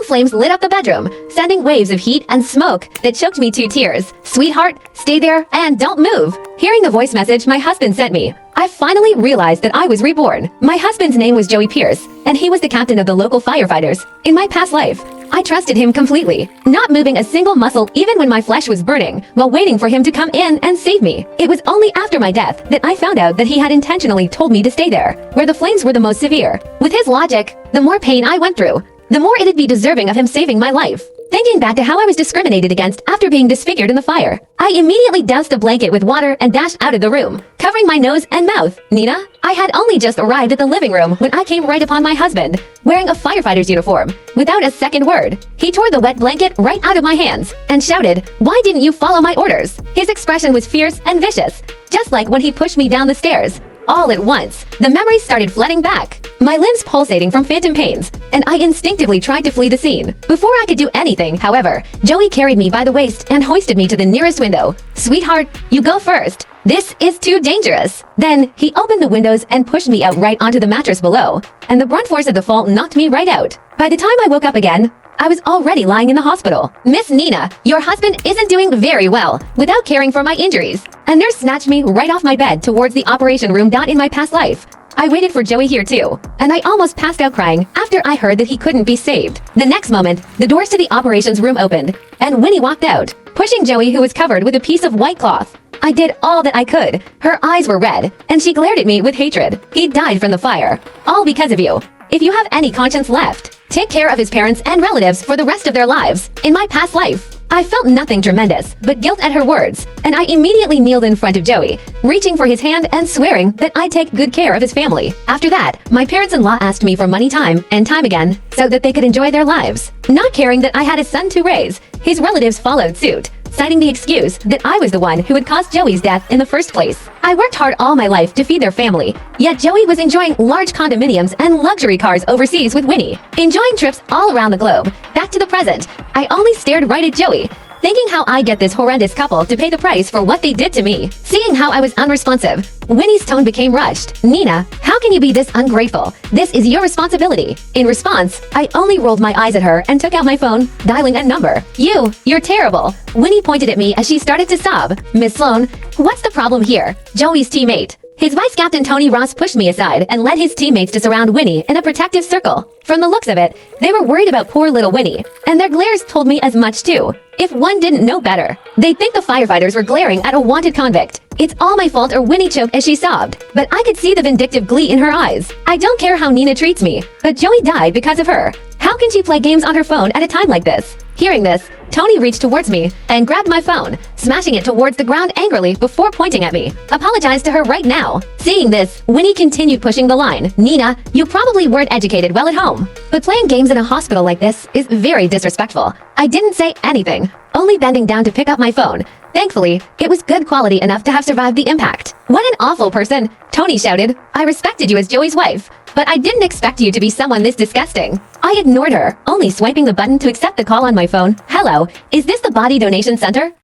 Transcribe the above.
flames lit up the bedroom, sending waves of heat and smoke that choked me to tears. "Sweetheart, stay there and don't move." Hearing the voice message my husband sent me, I finally realized that I was reborn. My husband's name was Joey Pierce, and he was the captain of the local firefighters. In my past life, I trusted him completely, not moving a single muscle even when my flesh was burning, while waiting for him to come in and save me. It was only after my death that I found out that he had intentionally told me to stay there, where the flames were the most severe. With his logic, the more pain I went through, the more it'd be deserving of him saving my life. Thinking back to how I was discriminated against after being disfigured in the fire, I immediately doused a blanket with water and dashed out of the room, covering my nose and mouth. Nina, I had only just arrived at the living room when I came right upon my husband, wearing a firefighter's uniform. Without a second word, he tore the wet blanket right out of my hands and shouted, "Why didn't you follow my orders?" His expression was fierce and vicious, just like when he pushed me down the stairs. All at once, the memories started flooding back, my limbs pulsating from phantom pains, and I instinctively tried to flee the scene. Before I could do anything, however, Joey carried me by the waist and hoisted me to the nearest window. "Sweetheart, you go first. This is too dangerous." Then, he opened the windows and pushed me out right onto the mattress below, and the brunt force of the fall knocked me right out. By the time I woke up again, I was already lying in the hospital. "Miss Nina, your husband isn't doing very well without caring for my injuries." A nurse snatched me right off my bed towards the operation room down in my past life. I waited for Joey here too, and I almost passed out crying after I heard that he couldn't be saved. The next moment, the doors to the operations room opened, and Winnie walked out, pushing Joey, who was covered with a piece of white cloth. I did all that I could. Her eyes were red, and she glared at me with hatred. "He died from the fire. All because of you. If you have any conscience left, take care of his parents and relatives for the rest of their lives." In my past life, I felt nothing tremendous but guilt at her words, and I immediately kneeled in front of Joey, reaching for his hand and swearing that I'd take good care of his family. After that, my parents-in-law asked me for money time and time again so that they could enjoy their lives. Not caring that I had a son to raise, his relatives followed suit, citing the excuse that I was the one who had caused Joey's death in the first place. I worked hard all my life to feed their family, yet Joey was enjoying large condominiums and luxury cars overseas with Winnie, enjoying trips all around the globe. Back to the present, I only stared right at Joey, thinking how I'd get this horrendous couple to pay the price for what they did to me. Seeing how I was unresponsive, Winnie's tone became rushed. "Nina, how can you be this ungrateful? This is your responsibility." In response, I only rolled my eyes at her and took out my phone, dialing a number. You're terrible." Winnie pointed at me as she started to sob. "Miss Sloan, what's the problem here?" Joey's teammate, his vice captain Tony Ross, pushed me aside and led his teammates to surround Winnie in a protective circle. From the looks of it, they were worried about poor little Winnie, and their glares told me as much too. If one didn't know better, they'd think the firefighters were glaring at a wanted convict. It's all my fault, or Winnie choked as she sobbed, but I could see the vindictive glee in her eyes. "I don't care how Nina treats me, but Joey died because of her. How can she play games on her phone at a time like this?" Hearing this, Tony reached towards me and grabbed my phone, smashing it towards the ground angrily before pointing at me. "Apologize to her right now." Seeing this, Winnie continued pushing the line. "Nina, you probably weren't educated well at home, but playing games in a hospital like this is very disrespectful." I didn't say anything, only bending down to pick up my phone. Thankfully, it was good quality enough to have survived the impact. "What an awful person," Tony shouted. "I respected you as Joey's wife, but I didn't expect you to be someone this disgusting." I ignored her, only swiping the button to accept the call on my phone. "Hello, is this the body donation center?"